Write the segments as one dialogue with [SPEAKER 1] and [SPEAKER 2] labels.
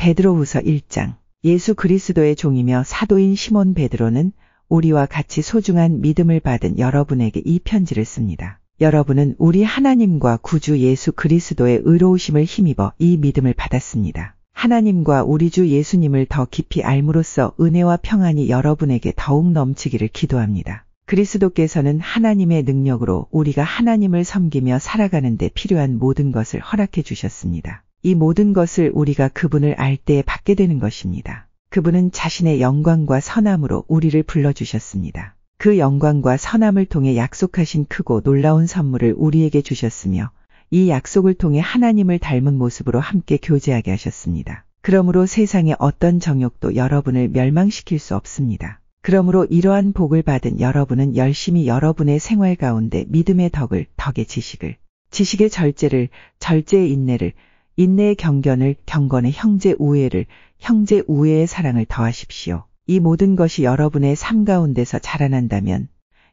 [SPEAKER 1] 베드로후서 1장. 예수 그리스도의 종이며 사도인 시몬 베드로는 우리와 같이 소중한 믿음을 받은 여러분에게 이 편지를 씁니다. 여러분은 우리 하나님과 구주 예수 그리스도의 의로우심을 힘입어 이 믿음을 받았습니다. 하나님과 우리 주 예수님을 더 깊이 알므로써 은혜와 평안이 여러분에게 더욱 넘치기를 기도합니다. 그리스도께서는 하나님의 능력으로 우리가 하나님을 섬기며 살아가는 데 필요한 모든 것을 허락해 주셨습니다. 이 모든 것을 우리가 그분을 알 때에 받게 되는 것입니다. 그분은 자신의 영광과 선함으로 우리를 불러주셨습니다. 그 영광과 선함을 통해 약속하신 크고 놀라운 선물을 우리에게 주셨으며 이 약속을 통해 하나님을 닮은 모습으로 함께 교제하게 하셨습니다. 그러므로 세상의 어떤 정욕도 여러분을 멸망시킬 수 없습니다. 그러므로 이러한 복을 받은 여러분은 열심히 여러분의 생활 가운데 믿음의 덕을, 덕의 지식을, 지식의 절제를, 절제의 인내를, 인내의 경건을, 경건의 형제 우애를, 형제 우애의 사랑을 더하십시오. 이 모든 것이 여러분의 삶 가운데서 자라난다면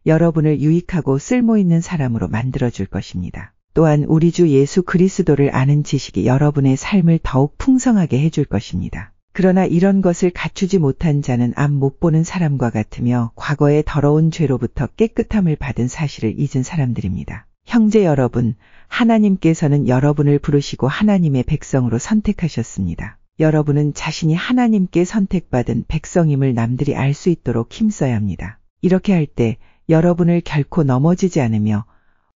[SPEAKER 1] 여러분을 유익하고 쓸모있는 사람으로 만들어줄 것입니다. 또한 우리 주 예수 그리스도를 아는 지식이 여러분의 삶을 더욱 풍성하게 해줄 것입니다. 그러나 이런 것을 갖추지 못한 자는 앞 못 보는 사람과 같으며 과거의 더러운 죄로부터 깨끗함을 받은 사실을 잊은 사람들입니다. 형제 여러분, 하나님께서는 여러분을 부르시고 하나님의 백성으로 선택하셨습니다. 여러분은 자신이 하나님께 선택받은 백성임을 남들이 알 수 있도록 힘써야 합니다. 이렇게 할 때 여러분을 결코 넘어지지 않으며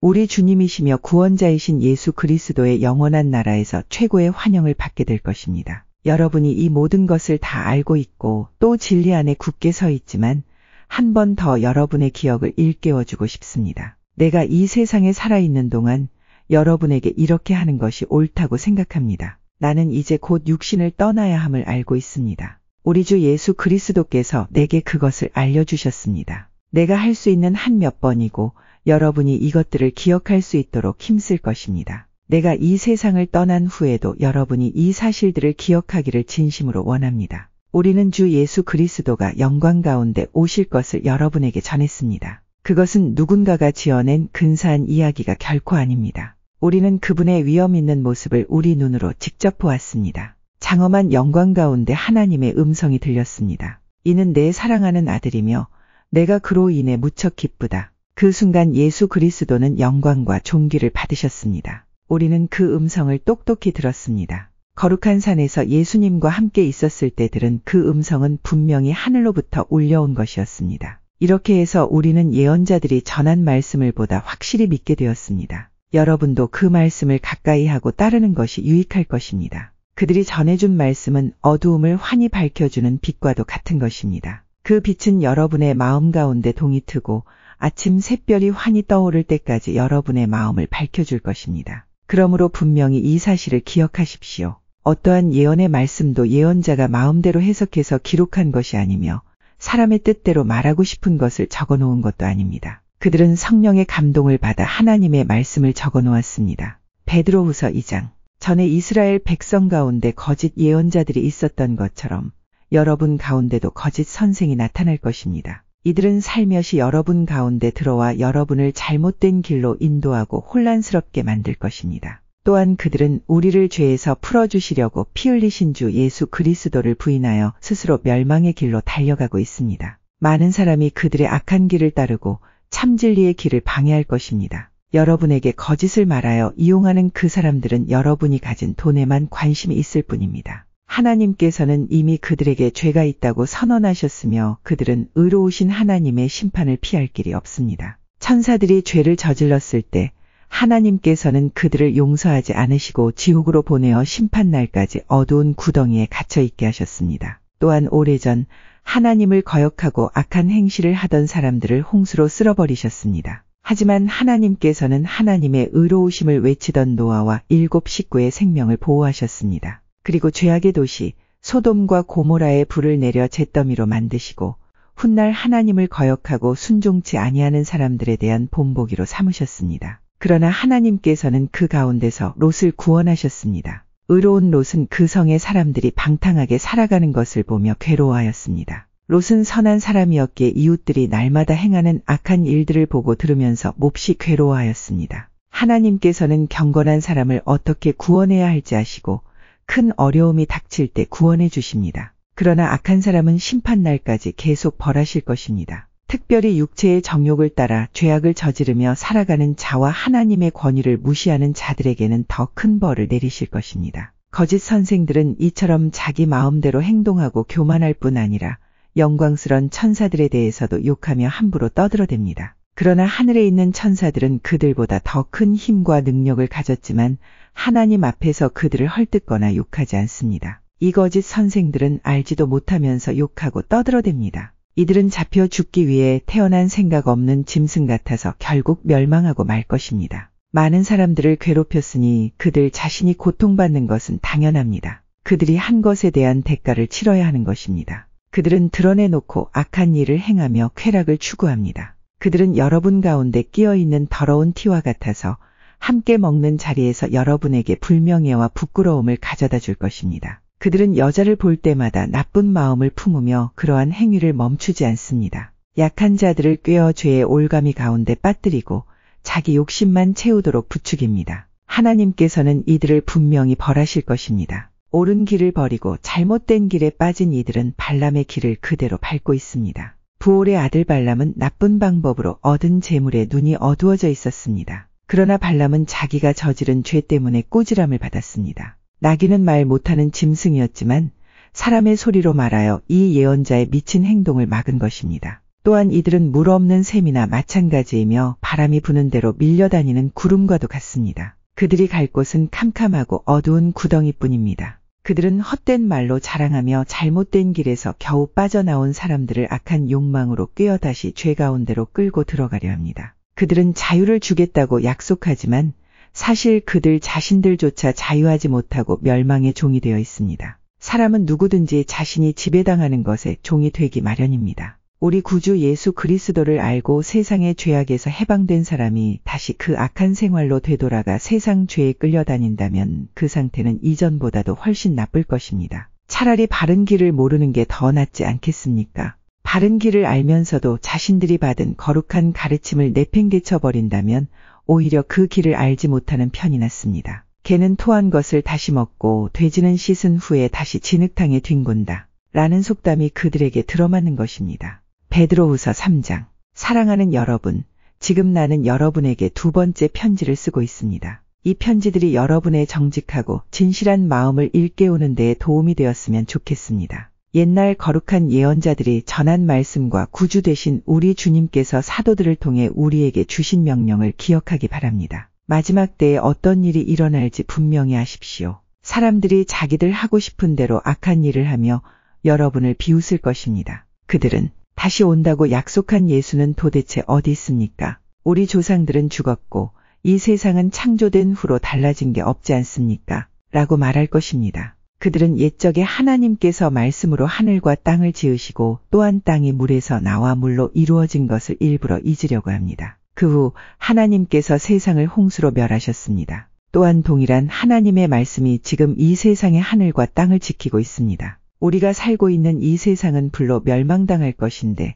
[SPEAKER 1] 우리 주님이시며 구원자이신 예수 그리스도의 영원한 나라에서 최고의 환영을 받게 될 것입니다. 여러분이 이 모든 것을 다 알고 있고 또 진리 안에 굳게 서 있지만 한 번 더 여러분의 기억을 일깨워주고 싶습니다. 내가 이 세상에 살아있는 동안 여러분에게 이렇게 하는 것이 옳다고 생각합니다. 나는 이제 곧 육신을 떠나야 함을 알고 있습니다. 우리 주 예수 그리스도께서 내게 그것을 알려주셨습니다. 내가 할 수 있는 한 몇 번이고 여러분이 이것들을 기억할 수 있도록 힘쓸 것입니다. 내가 이 세상을 떠난 후에도 여러분이 이 사실들을 기억하기를 진심으로 원합니다. 우리는 주 예수 그리스도가 영광 가운데 오실 것을 여러분에게 전했습니다. 그것은 누군가가 지어낸 근사한 이야기가 결코 아닙니다. 우리는 그분의 위엄 있는 모습을 우리 눈으로 직접 보았습니다. 장엄한 영광 가운데 하나님의 음성이 들렸습니다. 이는 내 사랑하는 아들이며 내가 그로 인해 무척 기쁘다. 그 순간 예수 그리스도는 영광과 존귀를 받으셨습니다. 우리는 그 음성을 똑똑히 들었습니다. 거룩한 산에서 예수님과 함께 있었을 때들은 그 음성은 분명히 하늘로부터 울려온 것이었습니다. 이렇게 해서 우리는 예언자들이 전한 말씀을 보다 확실히 믿게 되었습니다. 여러분도 그 말씀을 가까이 하고 따르는 것이 유익할 것입니다. 그들이 전해준 말씀은 어두움을 환히 밝혀주는 빛과도 같은 것입니다. 그 빛은 여러분의 마음 가운데 동이 트고 아침 샛별이 환히 떠오를 때까지 여러분의 마음을 밝혀줄 것입니다. 그러므로 분명히 이 사실을 기억하십시오. 어떠한 예언의 말씀도 예언자가 마음대로 해석해서 기록한 것이 아니며 사람의 뜻대로 말하고 싶은 것을 적어놓은 것도 아닙니다. 그들은 성령의 감동을 받아 하나님의 말씀을 적어놓았습니다. 베드로후서 2장. 전에 이스라엘 백성 가운데 거짓 예언자들이 있었던 것처럼 여러분 가운데도 거짓 선생이 나타날 것입니다. 이들은 살며시 여러분 가운데 들어와 여러분을 잘못된 길로 인도하고 혼란스럽게 만들 것입니다. 또한 그들은 우리를 죄에서 풀어주시려고 피 흘리신 주 예수 그리스도를 부인하여 스스로 멸망의 길로 달려가고 있습니다. 많은 사람이 그들의 악한 길을 따르고 참진리의 길을 방해할 것입니다. 여러분에게 거짓을 말하여 이용하는 그 사람들은 여러분이 가진 돈에만 관심이 있을 뿐입니다. 하나님께서는 이미 그들에게 죄가 있다고 선언하셨으며 그들은 의로우신 하나님의 심판을 피할 길이 없습니다. 천사들이 죄를 저질렀을 때 하나님께서는 그들을 용서하지 않으시고 지옥으로 보내어 심판날까지 어두운 구덩이에 갇혀 있게 하셨습니다. 또한 오래전 하나님을 거역하고 악한 행실을 하던 사람들을 홍수로 쓸어버리셨습니다. 하지만 하나님께서는 하나님의 의로우심을 외치던 노아와 7 식구의 생명을 보호하셨습니다. 그리고 죄악의 도시 소돔과 고모라에 불을 내려 잿더미로 만드시고 훗날 하나님을 거역하고 순종치 아니하는 사람들에 대한 본보기로 삼으셨습니다. 그러나 하나님께서는 그 가운데서 롯을 구원하셨습니다. 의로운 롯은 그 성의 사람들이 방탕하게 살아가는 것을 보며 괴로워하였습니다. 롯은 선한 사람이었기에 이웃들이 날마다 행하는 악한 일들을 보고 들으면서 몹시 괴로워하였습니다. 하나님께서는 경건한 사람을 어떻게 구원해야 할지 아시고 큰 어려움이 닥칠 때 구원해 주십니다. 그러나 악한 사람은 심판날까지 계속 벌하실 것입니다. 특별히 육체의 정욕을 따라 죄악을 저지르며 살아가는 자와 하나님의 권위를 무시하는 자들에게는 더 큰 벌을 내리실 것입니다. 거짓 선생들은 이처럼 자기 마음대로 행동하고 교만할 뿐 아니라 영광스런 천사들에 대해서도 욕하며 함부로 떠들어댑니다. 그러나 하늘에 있는 천사들은 그들보다 더 큰 힘과 능력을 가졌지만 하나님 앞에서 그들을 헐뜯거나 욕하지 않습니다. 이 거짓 선생들은 알지도 못하면서 욕하고 떠들어댑니다. 이들은 잡혀 죽기 위해 태어난 생각 없는 짐승 같아서 결국 멸망하고 말 것입니다. 많은 사람들을 괴롭혔으니 그들 자신이 고통받는 것은 당연합니다. 그들이 한 것에 대한 대가를 치러야 하는 것입니다. 그들은 드러내놓고 악한 일을 행하며 쾌락을 추구합니다. 그들은 여러분 가운데 끼어있는 더러운 티와 같아서 함께 먹는 자리에서 여러분에게 불명예와 부끄러움을 가져다 줄 것입니다. 그들은 여자를 볼 때마다 나쁜 마음을 품으며 그러한 행위를 멈추지 않습니다. 약한 자들을 꿰어 죄의 올가미 가운데 빠뜨리고 자기 욕심만 채우도록 부추깁니다. 하나님께서는 이들을 분명히 벌하실 것입니다. 옳은 길을 버리고 잘못된 길에 빠진 이들은 발람의 길을 그대로 밟고 있습니다. 부올의 아들 발람은 나쁜 방법으로 얻은 재물에 눈이 어두워져 있었습니다. 그러나 발람은 자기가 저지른 죄 때문에 꾸지람을 받았습니다. 나귀는 말 못하는 짐승이었지만 사람의 소리로 말하여 이 예언자의 미친 행동을 막은 것입니다. 또한 이들은 물 없는 샘이나 마찬가지이며 바람이 부는 대로 밀려다니는 구름과도 같습니다. 그들이 갈 곳은 캄캄하고 어두운 구덩이뿐입니다. 그들은 헛된 말로 자랑하며 잘못된 길에서 겨우 빠져나온 사람들을 악한 욕망으로 꿰어 다시 죄 가운데로 끌고 들어가려 합니다. 그들은 자유를 주겠다고 약속하지만 사실 그들 자신들조차 자유하지 못하고 멸망의 종이 되어 있습니다. 사람은 누구든지 자신이 지배당하는 것에 종이 되기 마련입니다. 우리 구주 예수 그리스도를 알고 세상의 죄악에서 해방된 사람이 다시 그 악한 생활로 되돌아가 세상 죄에 끌려다닌다면 그 상태는 이전보다도 훨씬 나쁠 것입니다. 차라리 바른 길을 모르는 게 더 낫지 않겠습니까? 바른 길을 알면서도 자신들이 받은 거룩한 가르침을 내팽개쳐 버린다면 오히려 그 길을 알지 못하는 편이 낫습니다. 개는 토한 것을 다시 먹고 돼지는 씻은 후에 다시 진흙탕에 뒹군다. 라는 속담이 그들에게 들어맞는 것입니다. 베드로후서 3장. 사랑하는 여러분, 지금 나는 여러분에게 두 번째 편지를 쓰고 있습니다. 이 편지들이 여러분의 정직하고 진실한 마음을 일깨우는 데에 도움이 되었으면 좋겠습니다. 옛날 거룩한 예언자들이 전한 말씀과 구주 되신 우리 주님께서 사도들을 통해 우리에게 주신 명령을 기억하기 바랍니다. 마지막 때에 어떤 일이 일어날지 분명히 아십시오. 사람들이 자기들 하고 싶은 대로 악한 일을 하며 여러분을 비웃을 것입니다. 그들은 다시 온다고 약속한 예수는 도대체 어디 있습니까? 우리 조상들은 죽었고 이 세상은 창조된 후로 달라진 게 없지 않습니까? 라고 말할 것입니다. 그들은 옛적에 하나님께서 말씀으로 하늘과 땅을 지으시고 또한 땅이 물에서 나와 물로 이루어진 것을 일부러 잊으려고 합니다. 그 후 하나님께서 세상을 홍수로 멸하셨습니다. 또한 동일한 하나님의 말씀이 지금 이 세상의 하늘과 땅을 지키고 있습니다. 우리가 살고 있는 이 세상은 불로 멸망당할 것인데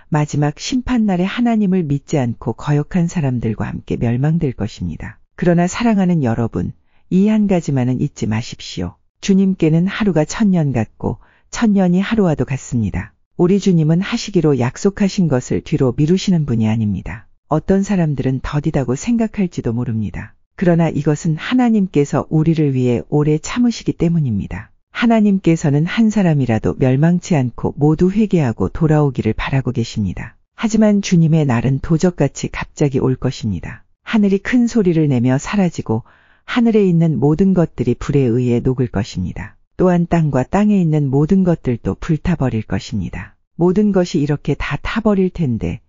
[SPEAKER 1] 마지막 심판날에 하나님을 믿지 않고 거역한 사람들과 함께 멸망될 것입니다. 그러나 사랑하는 여러분, 이 한 가지만은 잊지 마십시오. 주님께는 하루가 1000년 같고 1000년이 하루와도 같습니다. 우리 주님은 하시기로 약속하신 것을 뒤로 미루시는 분이 아닙니다. 어떤 사람들은 더디다고 생각할지도 모릅니다. 그러나 이것은 하나님께서 우리를 위해 오래 참으시기 때문입니다. 하나님께서는 한 사람이라도 멸망치 않고 모두 회개하고 돌아오기를 바라고 계십니다. 하지만 주님의 날은 도적같이 갑자기 올 것입니다. 하늘이 큰 소리를 내며 사라지고 하늘에 있는 모든 것들이 불에 의해 녹을 것입니다. 또한 땅과 땅에 있는 모든 것들도 불타버릴 것입니다. 모든 것이 이렇게 다 타버릴 텐데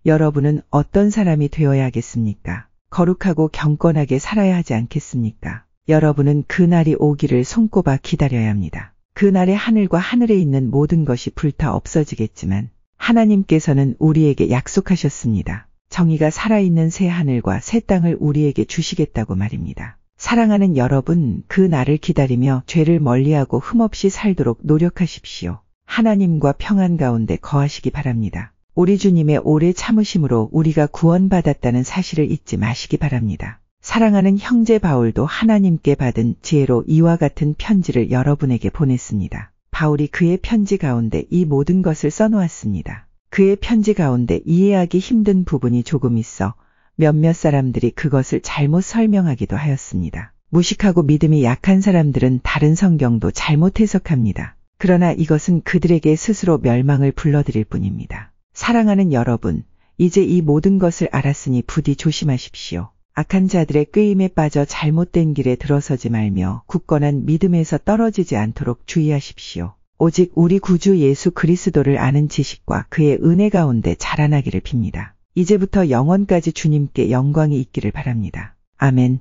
[SPEAKER 1] 여러분은 어떤 사람이 되어야겠습니까? 거룩하고 경건하게 살아야 하지 않겠습니까? 여러분은 그 날이 오기를 손꼽아 기다려야 합니다. 그 날에 하늘과 하늘에 있는 모든 것이 불타 없어지겠지만 하나님께서는 우리에게 약속하셨습니다. 정의가 살아있는 새 하늘과 새 땅을 우리에게 주시겠다고 말입니다. 사랑하는 여러분, 그 날을 기다리며 죄를 멀리하고 흠없이 살도록 노력하십시오. 하나님과 평안 가운데 거하시기 바랍니다. 우리 주님의 오래 참으심으로 우리가 구원받았다는 사실을 잊지 마시기 바랍니다. 사랑하는 형제 바울도 하나님께 받은 지혜로 이와 같은 편지를 여러분에게 보냈습니다. 바울이 그의 편지 가운데 이 모든 것을 써놓았습니다. 그의 편지 가운데 이해하기 힘든 부분이 조금 있어 몇몇 사람들이 그것을 잘못 설명하기도 하였습니다. 무식하고 믿음이 약한 사람들은 다른 성경도 잘못 해석합니다. 그러나 이것은 그들에게 스스로 멸망을 불러들일 뿐입니다. 사랑하는 여러분, 이제 이 모든 것을 알았으니 부디 조심하십시오. 악한 자들의 꾀임에 빠져 잘못된 길에 들어서지 말며 굳건한 믿음에서 떨어지지 않도록 주의하십시오. 오직 우리 구주 예수 그리스도를 아는 지식과 그의 은혜 가운데 자라나기를 빕니다. 이제부터 영원까지 주님께 영광이 있기를 바랍니다. 아멘.